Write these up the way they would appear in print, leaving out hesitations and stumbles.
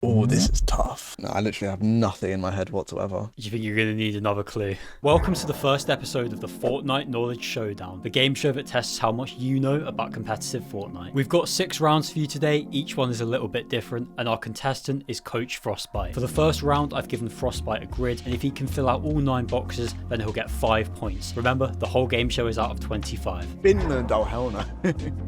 Oh, this is tough. No, I literally have nothing in my head whatsoever. You think you're going to need another clue? Welcome to the first episode of the Fortnite Knowledge Showdown, the game show that tests how much you know about competitive Fortnite. We've got 6 rounds for you today, each one is a little bit different, and our contestant is Coach Frostbyte. For the first round, I've given Frostbyte a grid, and if he can fill out all 9 boxes, then he'll get 5 points. Remember, the whole game show is out of 25. Finland, oh hell no.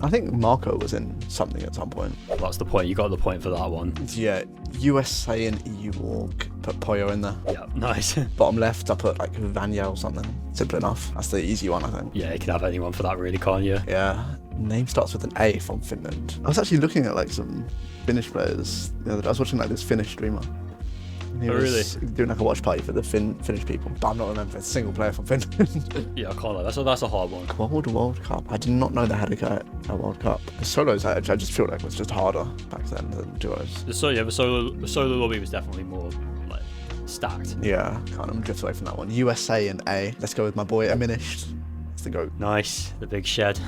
I think Marco was in something at some point. Well, that's the point, you got the point for that one. Yeah, USA and EU walk. Put Poyo in there. Yeah, nice. Bottom left, I put like Vanya or something. Simple enough. That's the easy one, I think. Yeah, you can have anyone for that really, can't you? Yeah. Name starts with an A from Finland. I was actually looking at like some Finnish players the other day. I was watching like this Finnish streamer. He was doing like a watch party for the Finnish people, but I'm not remembering a single player from Finland. Yeah, I can't lie. That's a hard one. World Cup. I did not know they had a World Cup. The solos, I just feel like was just harder back then than duos. The solo lobby was definitely more like stacked. Yeah, can't drift away from that one. USA and A. Let's go with my boy Aminished. That's the GOAT. Nice, the big shed.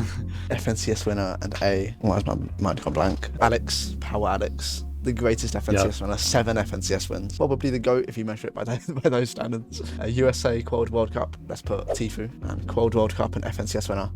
FNCS winner and A. Why is my mind gone blank? Alex, Power Alex. The greatest FNCS winner, 7 FNCS wins. Probably the GOAT if you measure it by those standards. USA Quad World Cup, let's put Tifu. And Quad World Cup and FNCS winner.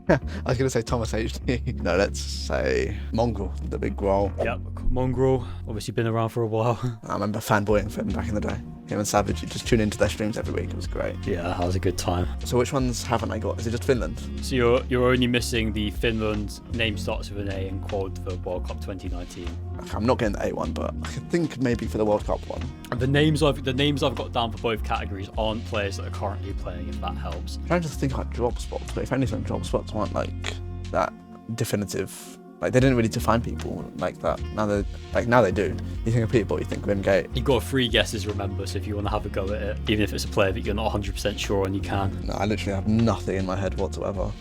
I was going to say Thomas HD. No, let's say Mongrel, the big growl. Yep, Mongrel, obviously been around for a while. I remember fanboying for him back in the day. Him and Savage, you just tune into their streams every week. It was great. Yeah, that was a good time. So which ones haven't I got? Is it just Finland? So you're only missing the Finland name starts with an A and quad for World Cup 2019. Okay, I'm not getting the A one, but I could think maybe for the World Cup one. And the names I've got down for both categories aren't players that are currently playing, if that helps. I'm trying to think like drop spots, but if anything, drop spots aren't like that definitive. Like they didn't really define people like that. Now they do. You think of people, you think of Gate. You've got 3 guesses, remember, so if you want to have a go at it, even if it's a player that you're not 100% sure on, you can. No, I literally have nothing in my head whatsoever.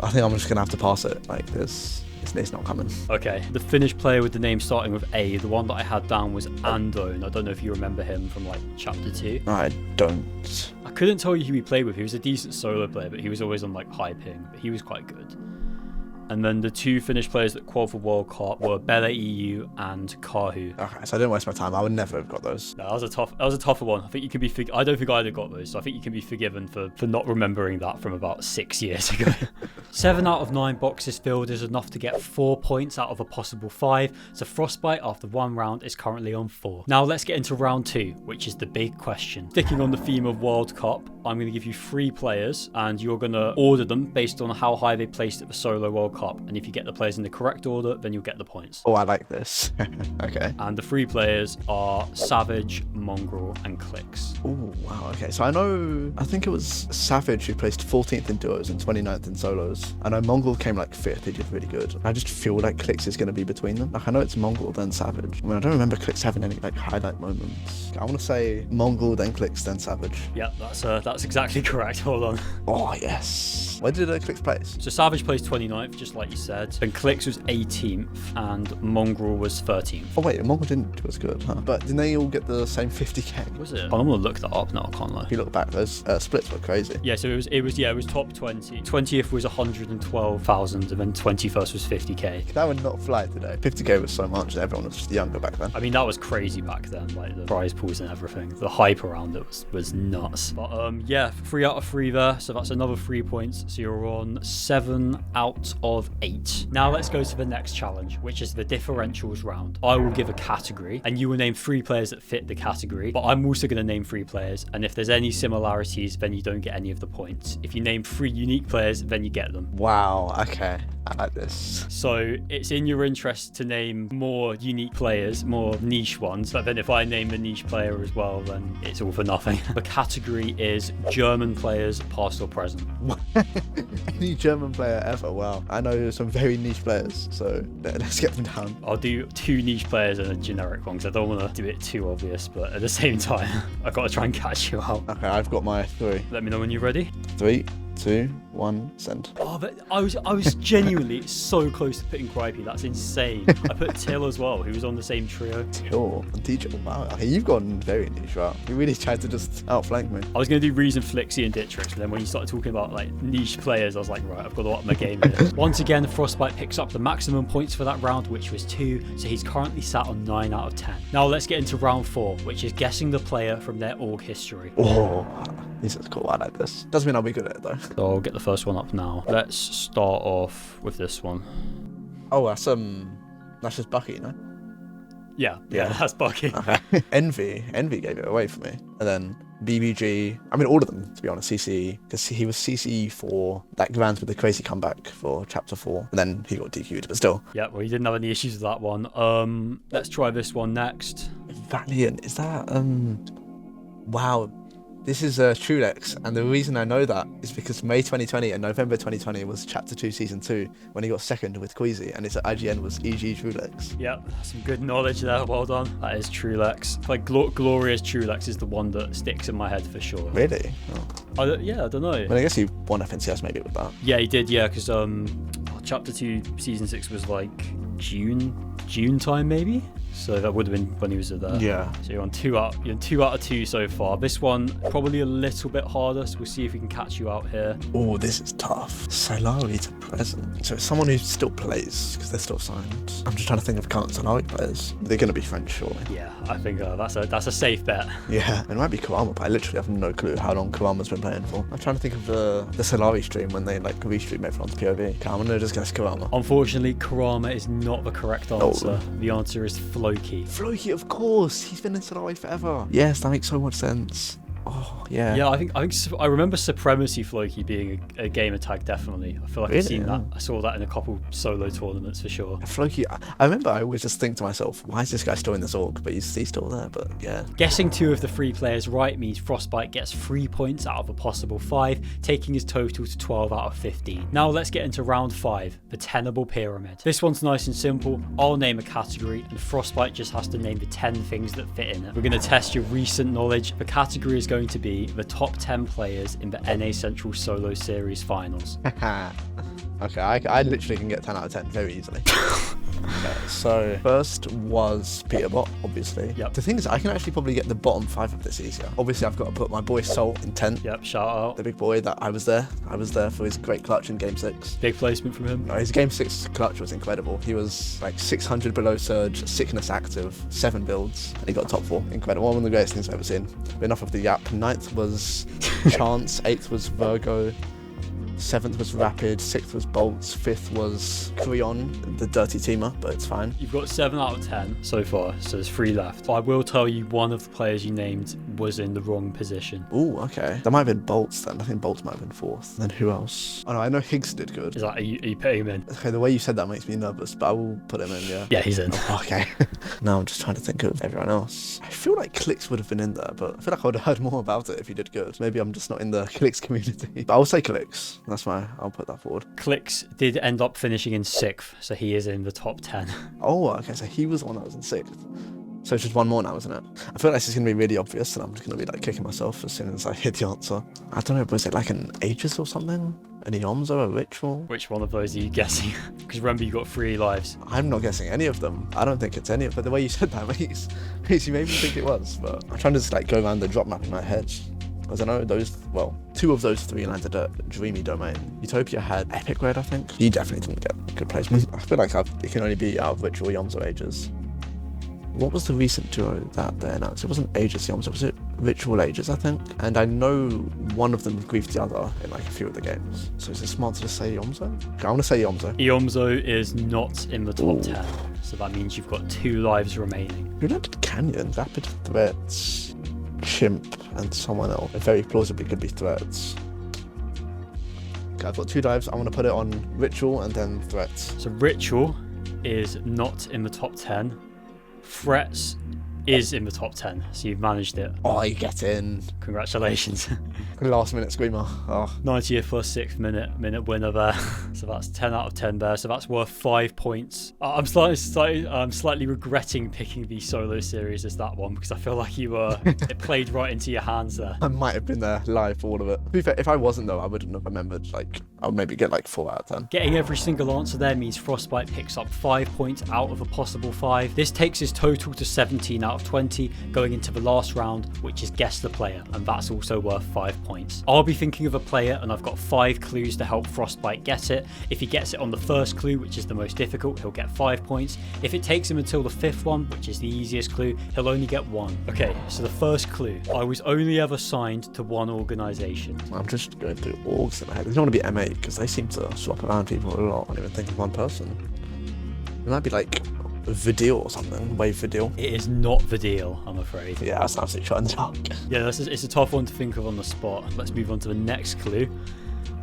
I think I'm just gonna have to pass it. Like this. It's not coming. Okay, the Finnish player with the name starting with A, the one that I had down was Ando, and I don't know if you remember him from like chapter 2. I don't. I couldn't tell you who he played with. He was a decent solo player, but he was always on like high ping, but he was quite good. And then the 2 Finnish players that qualified for World Cup were Bella EU and Kahu. Okay, so I didn't waste my time. I would never have got those. No, that was a tougher one. I think you can be. I don't think I'd have got those, so I think you can be forgiven for not remembering that from about 6 years ago. 7 out of 9 boxes filled is enough to get 4 points out of a possible 5. So Frostbyte after 1 round is currently on 4. Now let's get into round 2, which is the big question. Sticking on the theme of World Cup, I'm going to give you 3 players, and you're going to order them based on how high they placed at the solo World Cup. And if you get the players in the correct order, then you'll get the points. Oh, I like this. Okay. And the 3 players are Savage, Mongrel, and Clicks. Oh, wow. Okay, so I think it was Savage who placed 14th in duos and 29th in solos. I know Mongrel came like 5th. He did really good. I just feel like Clicks is going to be between them. Like I know it's Mongrel then Savage. I mean, I don't remember Clicks having any like highlight moments. I want to say Mongrel then Clicks then Savage. Yeah, that's exactly correct. Hold on. Oh yes. Where did Clicks place? So Savage placed 29th, just like you said. Then Clicks was 18th, and Mongrel was 13th. Oh wait, Mongrel didn't do as good, huh? But didn't they all get the same 50k? Was it? I'm gonna look that up now. I can't lie. If you look back, those splits were crazy. Yeah, so it was top 20. 20th was 112,000, and then 21st was 50k. That would not fly today. 50k was so much that everyone was just younger back then. I mean, that was crazy back then. Like the prize pools and everything. The hype around it was nuts. But yeah, 3 out of 3 there. So that's another 3 points. So you're on 7 out of 8. Now let's go to the next challenge, which is the differentials round. I will give a category, and you will name 3 players that fit the category, but I'm also going to name 3 players, and if there's any similarities, then you don't get any of the points. If you name 3 unique players, then you get them. Wow, okay. I like this. So it's in your interest to name more unique players, more niche ones, but then if I name the niche player as well, then it's all for nothing. The category is German players, past or present. Any German player ever? Wow. I know some very niche players, so let's get them down. I'll do 2 niche players and a generic one, because I don't want to do it too obvious, but at the same time, I've got to try and catch you out. Okay, I've got my 3. Let me know when you're ready. 3, 2, 1, send. Oh, but I was genuinely so close to putting Gripey. That's insane. I put Till as well, who was on the same trio. Till and teacher. Wow, okay, you've gone very niche route. You really tried to just outflank me. I was going to do Reason, Flixie, and Dittrix, but then when you started talking about like niche players, I was like, right, I've got to up my game here. Once again, Frostbyte picks up the maximum points for that round, which was 2, so he's currently sat on 9 out of 10. Now let's get into round 4, which is guessing the player from their org history. Oh, this is cool. I like this. Doesn't mean I'll be good at it though. So I'll get the first one up now. Let's start off with this one. Oh, that's just Bucky, no? Yeah, that's Bucky. Okay. Envy gave it away for me. And then BBG, I mean all of them to be honest, CC, because he was CC for that grand with the crazy comeback for chapter 4, and then he got DQ'd, but still. Yeah, well, you didn't have any issues with that one. Let's try this one next. Valiant, is that, wow. This is Trulex, and the reason I know that is because May 2020 and November 2020 was Chapter 2 Season 2 when he got second with Queasy, and his IGN was EG Trulex. Yep, some good knowledge there, well done. That is Trulex. Like, Glorious Trulex is the one that sticks in my head for sure. Really? Oh. I don't know. I mean, I guess he won FNCS maybe with that. Yeah, he did, yeah, because Chapter 2 Season 6 was like June time maybe? So that would have been when he was there. Yeah. So you're on 2 out of 2 so far. This one probably a little bit harder, so we'll see if we can catch you out here. Oh, this is tough. Solari to present. So it's someone who still plays because they're still signed. I'm just trying to think of current Solari players. They're going to be French, surely. Yeah, I think that's a safe bet. Yeah, it might be Kurama, but I literally have no clue how long Kurama's been playing for. I'm trying to think of the Solari stream when they like restream everyone's POV. Okay, I'm gonna just guess Kurama. Unfortunately, Kurama is not the correct answer. Oh. The answer is Floki. Floki, of course. He's been in Solari forever. Yes, that makes so much sense. Oh, yeah. Yeah, I remember Supremacy Floki being a gamer tag, definitely. I feel like I've seen that. I saw that in a couple solo tournaments for sure. Floki, I remember I always just think to myself, why is this guy still in this org? But he's still there, but yeah. Guessing 2 of the 3 players right means Frostbyte gets 3 points out of a possible 5, taking his total to 12 out of 15. Now let's get into round 5, the Tenable Pyramid. This one's nice and simple. I'll name a category, and Frostbyte just has to name the 10 things that fit in it. We're going to test your recent knowledge. The category is going to be the top 10 players in the NA Central Solo Series finals. Okay, I literally can get 10 out of 10 very easily. Okay, so first was Peterbot, obviously. Yep. The thing is, I can actually probably get the bottom 5 of this easier. Obviously, I've got to put my boy Salt in 10th. Yep, shout out. The big boy that I was there for his great clutch in Game 6. Big placement from him. No, his Game 6 clutch was incredible. He was like 600 below surge, sickness active, 7 builds, and he got top 4. Incredible. One of the greatest things I've ever seen. But enough of the yap. 9th was Chance, 8th was Virgo, 7th was Rapid, 6th was Bolts, 5th was Creon, the dirty teamer, but it's fine. You've got 7 out of 10 so far, so there's 3 left. But I will tell you one of the players you named was in the wrong position. Ooh, okay. That might have been Bolts then. I think Bolts might have been 4th. Then who else? Oh no, I know Higgs did good. Is that, are you putting him in? Okay, the way you said that makes me nervous, but I will put him in, yeah. Yeah, he's in. Okay. Now I'm just trying to think of everyone else. I feel like Clicks would have been in there, but I feel like I would have heard more about it if he did good. Maybe I'm just not in the Clicks community. But I'll say Clicks. That's why I'll put that forward. Clicks did end up finishing in 6th, so he is in the top 10. Oh, okay, so he was the one that was in 6th. So it's just one more now, isn't it? I feel like this is going to be really obvious, and I'm just going to be like kicking myself as soon as I hit the answer. I don't know, was it like an Aegis or something? An Iomzo, a Ritual? Which one of those are you guessing? Because remember, you got 3 lives. I'm not guessing any of them. I don't think it's any of them. But the way you said that makes you made me think it was. But I'm trying to just like go around the drop map in my head. Because I know those, well, 2 of those 3 lands are Dreamy Domain. Utopia had Epic Red, I think. You definitely didn't get good placement. I feel like it can only be out of Ritual, Yomzo, Ages. What was the recent duo that they announced? It wasn't Aegis Yomzo, was it Ritual Aegis, I think? And I know one of them griefed the other in like a few of the games. So is it smart to just say Yomzo? Okay, I'm gonna say Yomzo. Iomzo is not in the top Ooh. 10, so that means you've got 2 lives remaining. Who landed Canyon? Rapid Threats, Chimp, and someone else. It very plausibly could be Threats. Okay, I've got 2 dives. I want to put it on Ritual and then Threats. So Ritual is not in the top 10. Threats is in the top 10, so you've managed it. Oh, you get in. Congratulations. Last minute screamer. Oh. 90th plus 6th minute winner there. So that's 10 out of 10 there. So that's worth 5 points. I'm slightly regretting picking the solo series as that one because I feel like it played right into your hands there. I might have been there live for all of it. To be fair, if I wasn't though, I wouldn't have remembered. Like, I would maybe get like 4 out of 10. Getting every single answer there means Frostbyte picks up 5 points out of a possible 5. This takes his total to 17 out of 20, going into the last round, which is guess the player, and that's also worth 5 points. I'll be thinking of a player, and I've got 5 clues to help Frostbyte get it. If he gets it on the first clue, which is the most difficult, he'll get 5 points. If it takes him until the 5th one, which is the easiest clue, he'll only get 1. Okay, so the first clue. I was only ever signed to one organisation. I'm just going through orgs in my head. I don't want to be M8 because they seem to swap around people a lot. I don't even think of one person. It might be like Vidil or something. Wave Vidil. It is not the deal, I'm afraid. Yeah, that's an absolute shot in the dark. Yeah, it's a tough one to think of on the spot. Let's move on to the next clue.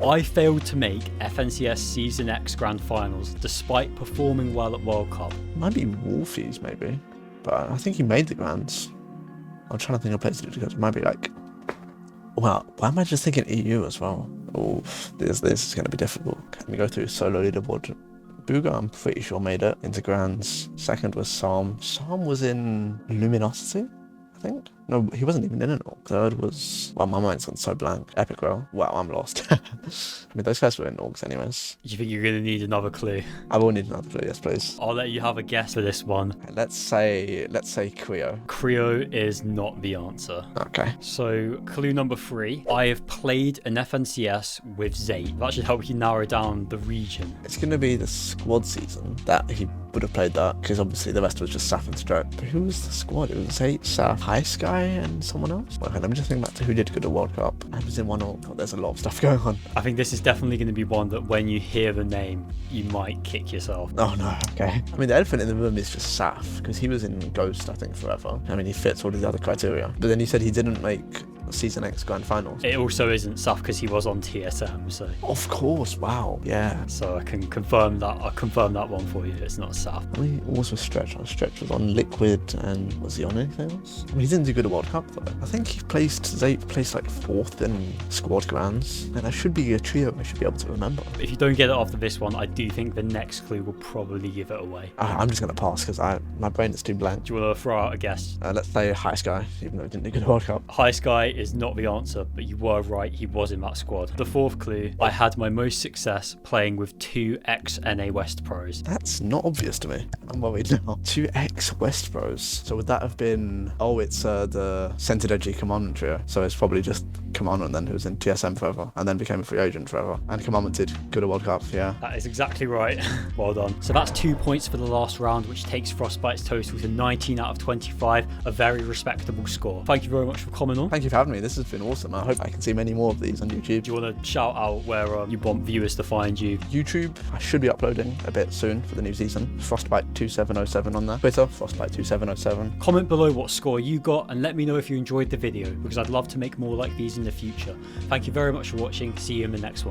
I failed to make FNCS Season X Grand Finals despite performing well at World Cup. Might be Wolfies maybe, but I think he made the Grands. I'm trying to think of places to go. It might be like, well, why am I just thinking EU as well? Oh, this is going to be difficult. Let me go through solo leaderboard. Booga, I'm pretty sure, made it into Grands. Second was Psalm. Psalm was in Luminosity, I think. No, he wasn't even in it all. Third was... Well, my mind's gone so blank. Epic Row. Wow, I'm lost. I mean, those guys were in orgs anyways. Do you think you're going to need another clue? I will need another clue, yes, please. I'll let you have a guess for this one. Okay, let's say Creo. Creo is not the answer. Okay. So, clue number 3. I have played an FNCS with Zate. That should help you narrow down the region. It's going to be the squad season that he would have played that, because obviously the rest was just Saf and Stroke. But who was the squad? It was Zate, Saf, High Sky, and someone else? Okay, let me just think back to who did good at World Cup. I was in one org. Oh, there's a lot of stuff going on. I think this is definitely going to be one that when you hear the name, you might kick yourself. Oh no, okay. I mean, the elephant in the room is just Saf, because he was in Ghost, I think, forever. I mean, he fits all the other criteria. But then you said he didn't make Season X Grand Finals. It also isn't Saf because he was on TSM, so... Of course, wow, yeah. So I can confirm that. I'll confirm that one for you. It's not Saf. I mean, he was with Stretch. Stretch was on Liquid, and was he on anything else? I mean, he didn't do good at World Cup, though. I think he placed like 4th in Squad Grands, and that should be a trio I should be able to remember. If you don't get it after this one, I do think the next clue will probably give it away. I'm just going to pass because my brain is too blank. Do you want to throw out a guess? Let's say High Sky, even though he didn't do good at World Cup. High Sky is not the answer, but you were right. He was in that squad. The 4th clue, I had my most success playing with 2 ex-NA West pros. That's not obvious to me. I'm worried now. 2 ex-West pros. So would that have been... Oh, it's the Centered Edgy Commandment trio. So it's probably just Commandment then, who was in TSM forever, and then became a free agent forever. And Commandment did good at World Cup, yeah. That is exactly right. Well done. So that's 2 points for the last round, which takes Frostbyte's total to 19 out of 25, a very respectable score. Thank you very much for coming on. Thank you for having me. This has been awesome. I hope I can see many more of these on YouTube. Do you want to shout out where you want viewers to find you? YouTube, I should be uploading a bit soon for the new season. Frostbyte 2707 on there. Twitter, Frostbyte 2707. Comment below what score you got and let me know if you enjoyed the video, because I'd love to make more like these in the future. Thank you very much for watching. See you in the next one.